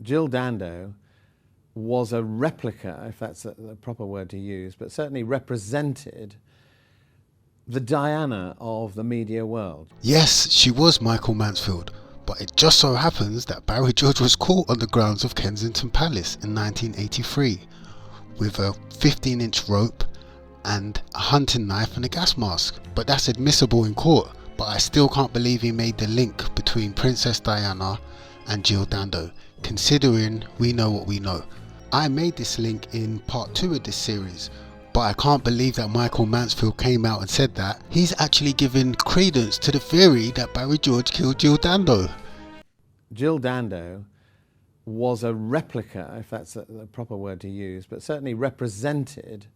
Jill Dando was a replica, if that's the proper word to use, but certainly represented the Diana of the media world. Yes, she was Michael Mansfield, but it just so happens that Barry George was caught on the grounds of Kensington Palace in 1983 with a 15-inch rope and a hunting knife and a gas mask. But that's admissible in court, but I still can't believe he made the link between Princess Diana and Jill Dando, considering we know what we know. I made this link in part 2 of this series, but I can't believe that Michael Mansfield came out and said that. He's actually given credence to the theory that Barry George killed Jill Dando. Jill Dando was a replica, if that's the proper word to use, but certainly represented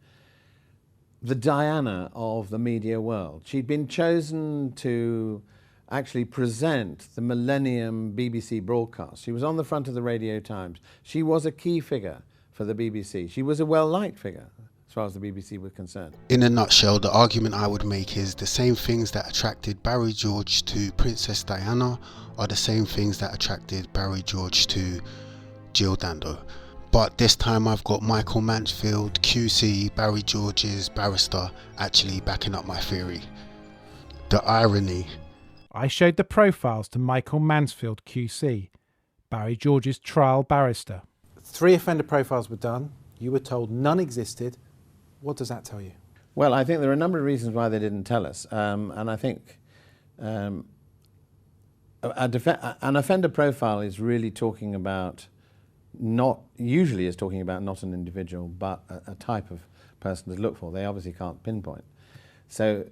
the Diana of the media world. She'd been chosen to actually present the Millennium BBC broadcast. She was on the front of the Radio Times. She was a key figure for the BBC. She was a well-liked figure as far as the BBC were concerned. In a nutshell, the argument I would make is the same things that attracted Barry George to Princess Diana are the same things that attracted Barry George to Jill Dando. But this time I've got Michael Mansfield, QC, Barry George's barrister, actually backing up my theory. The irony. I showed the profiles to Michael Mansfield, QC, Barry George's trial barrister. 3 offender profiles were done. You were told none existed. What does that tell you? Well, I think there are a number of reasons why they didn't tell us. And I think an offender profile is really talking about not an individual, but a type of person to look for. They obviously can't pinpoint. So,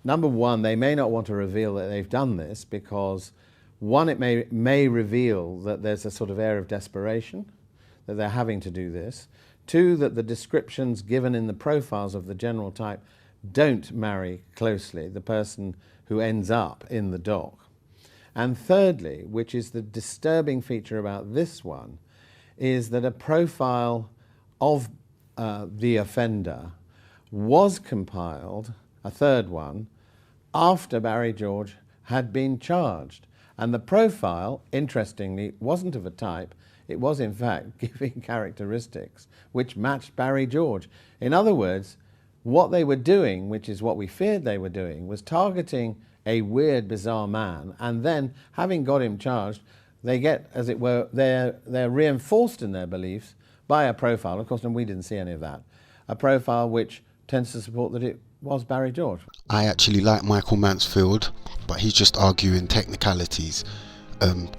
number one, they may not want to reveal that they've done this because, one, it may reveal that there's a sort of air of desperation, that they're having to do this. 2, that the descriptions given in the profiles of the general type don't marry closely the person who ends up in the dock. And thirdly, which is the disturbing feature about this one, is that a profile of the offender was compiled, a third one, after Barry George had been charged. And the profile, interestingly, wasn't of a type. It was, in fact, giving characteristics which matched Barry George. In other words, what they were doing, which is what we feared they were doing, was targeting a weird, bizarre man, and then, having got him charged, they get, as it were, they're reinforced in their beliefs by a profile, of course, and we didn't see any of that, a profile which tends to support that it was Barry George. I actually like Michael Mansfield, but he's just arguing technicalities.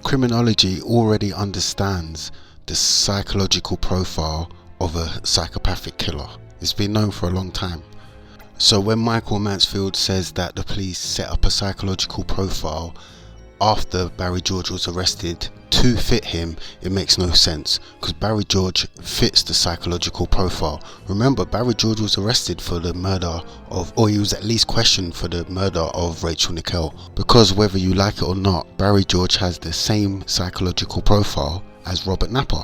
Criminology already understands the psychological profile of a psychopathic killer. It's been known for a long time. So when Michael Mansfield says that the police set up a psychological profile after Barry George was arrested to fit him, it makes no sense, because Barry George fits the psychological profile. Remember, Barry George was arrested for the murder of, or he was at least questioned for the murder of Rachel Nickell, because whether you like it or not, Barry George has the same psychological profile as Robert Napper.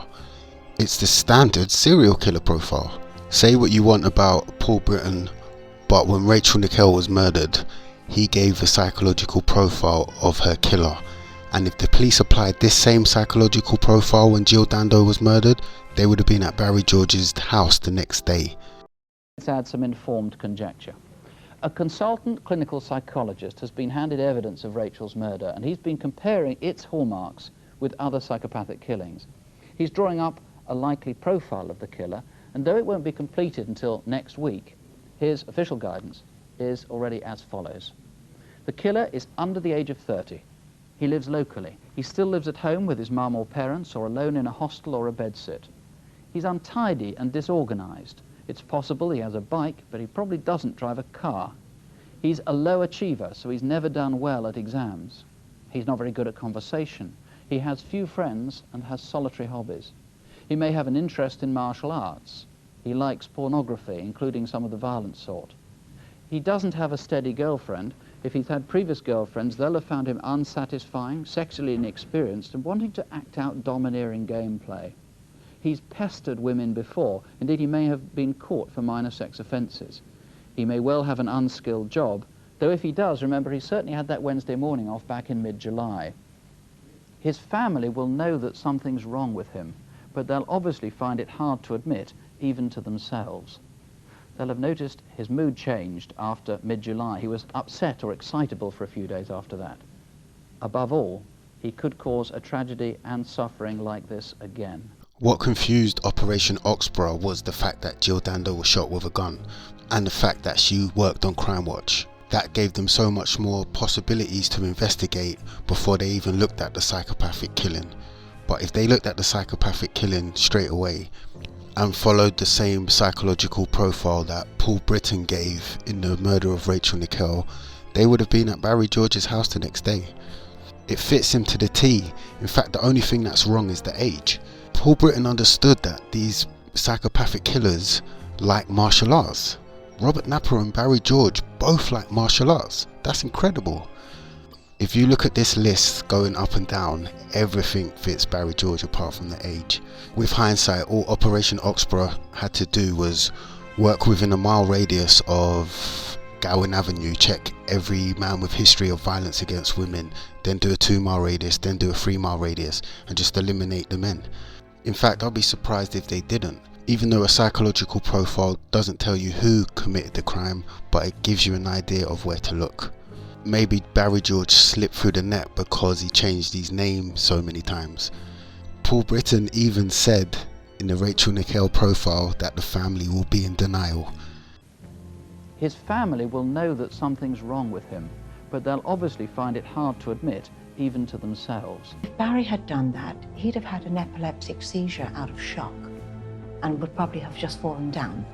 It's the standard serial killer profile. Say what you want about Paul Britton, but when Rachel Nickell was murdered, he gave a psychological profile of her killer. And if the police applied this same psychological profile when Jill Dando was murdered, they would have been at Barry George's house the next day. Let's add some informed conjecture. A consultant clinical psychologist has been handed evidence of Rachel's murder, and he's been comparing its hallmarks with other psychopathic killings. He's drawing up a likely profile of the killer, and though it won't be completed until next week, his official guidance is already as follows. The killer is under the age of 30. He lives locally. He still lives at home with his mum or parents, or alone in a hostel or a bedsit. He's untidy and disorganized. It's possible he has a bike, but he probably doesn't drive a car. He's a low achiever, so he's never done well at exams. He's not very good at conversation. He has few friends and has solitary hobbies. He may have an interest in martial arts. He likes pornography, including some of the violent sort. He doesn't have a steady girlfriend. If he's had previous girlfriends, they'll have found him unsatisfying, sexually inexperienced, and wanting to act out domineering gameplay. He's pestered women before. Indeed, he may have been caught for minor sex offences. He may well have an unskilled job, though if he does, remember, he certainly had that Wednesday morning off back in mid-July. His family will know that something's wrong with him, but they'll obviously find it hard to admit, even to themselves. They'll have noticed his mood changed after mid-July. He was upset or excitable for a few days after that. Above all, he could cause a tragedy and suffering like this again. What confused Operation Oxborough was the fact that Jill Dando was shot with a gun, and the fact that she worked on Crimewatch. That gave them so much more possibilities to investigate before they even looked at the psychopathic killing. But if they looked at the psychopathic killing straight away and followed the same psychological profile that Paul Britton gave in the murder of Rachel Nickell, they would have been at Barry George's house the next day. It fits him to the T. In fact, the only thing that's wrong is the age. Paul Britton understood that these psychopathic killers like martial arts. Robert Napper and Barry George both like martial arts. That's incredible. If you look at this list going up and down, everything fits Barry George apart from the age. With hindsight, all Operation Oxborough had to do was work within a mile radius of Gowan Avenue, check every man with history of violence against women, then do a 2-mile radius, then do a 3-mile radius, and just eliminate the men. In fact, I'll be surprised if they didn't. Even though a psychological profile doesn't tell you who committed the crime, but it gives you an idea of where to look. Maybe Barry George slipped through the net because he changed his name so many times. Paul Britton even said in the Rachel Nickell profile that the family will be in denial. His family will know that something's wrong with him, but they'll obviously find it hard to admit, even to themselves. If Barry had done that, he'd have had an epileptic seizure out of shock and would probably have just fallen down.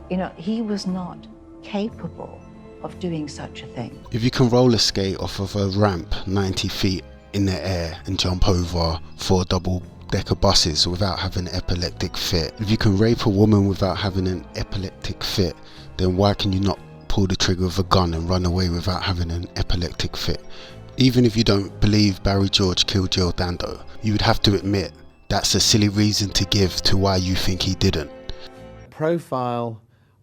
You know, he was not capable of doing such a thing. If you can roller skate off of a ramp 90 feet in the air and jump over 4 double-decker buses without having an epileptic fit, if you can rape a woman without having an epileptic fit, then why can you not pull the trigger of a gun and run away without having an epileptic fit? Even if you don't believe Barry George killed Jill Dando, you would have to admit that's a silly reason to give to why you think he didn't. Profile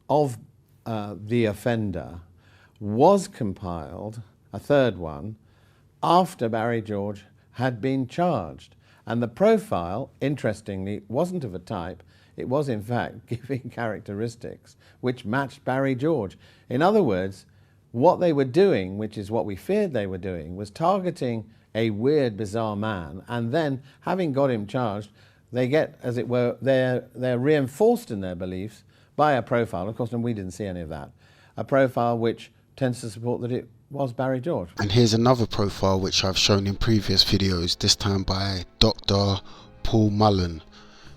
of the offender was compiled, a third one, after Barry George had been charged. And the profile, interestingly, wasn't of a type. It was, in fact, giving characteristics which matched Barry George. In other words, what they were doing, which is what we feared they were doing, was targeting a weird, bizarre man, and then, having got him charged, they get, as it were, they're reinforced in their beliefs by a profile. Of course, and we didn't see any of that. A profile which tends to support that it was Barry George. And here's another profile which I've shown in previous videos, this time by Dr. Paul Mullen,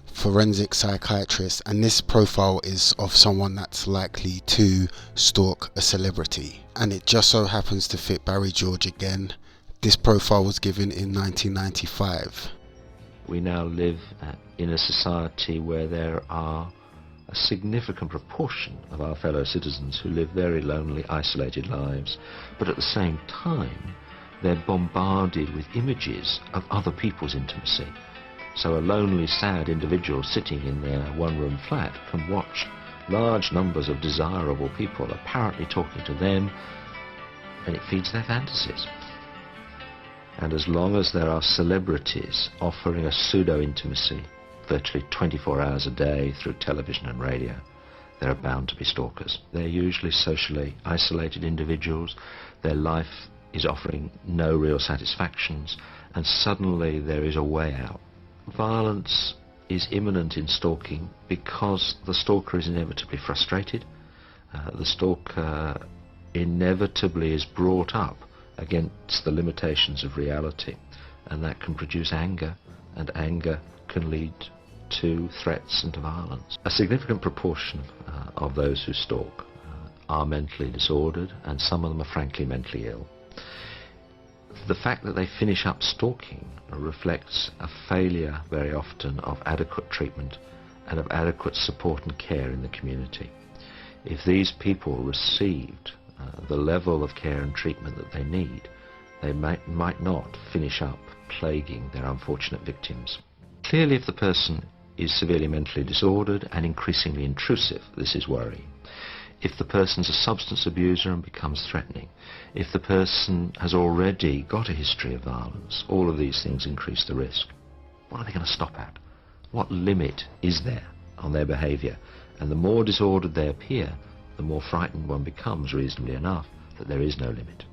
forensic psychiatrist, and this profile is of someone that's likely to stalk a celebrity. And it just so happens to fit Barry George again. This profile was given in 1995. We now live in a society where there are a significant proportion of our fellow citizens who live very lonely, isolated lives, but at the same time they're bombarded with images of other people's intimacy. So a lonely, sad individual sitting in their one-room flat can watch large numbers of desirable people apparently talking to them, and it feeds their fantasies. And as long as there are celebrities offering a pseudo-intimacy virtually 24 hours a day through television and radio, there are bound to be stalkers. They're usually socially isolated individuals. Their life is offering no real satisfactions, and suddenly there is a way out. Violence is imminent in stalking because the stalker is inevitably frustrated. The stalker inevitably is brought up against the limitations of reality, and that can produce anger, and anger can lead to threats and to violence. A significant proportion of those who stalk are mentally disordered, and some of them are frankly mentally ill. The fact that they finish up stalking reflects a failure very often of adequate treatment and of adequate support and care in the community. If these people received the level of care and treatment that they need, they might not finish up plaguing their unfortunate victims. Clearly, if the person is severely mentally disordered and increasingly intrusive, this is worrying. If the person's a substance abuser and becomes threatening, if the person has already got a history of violence, all of these things increase the risk. What are they going to stop at? What limit is there on their behaviour? And the more disordered they appear, the more frightened one becomes, reasonably enough, that there is no limit.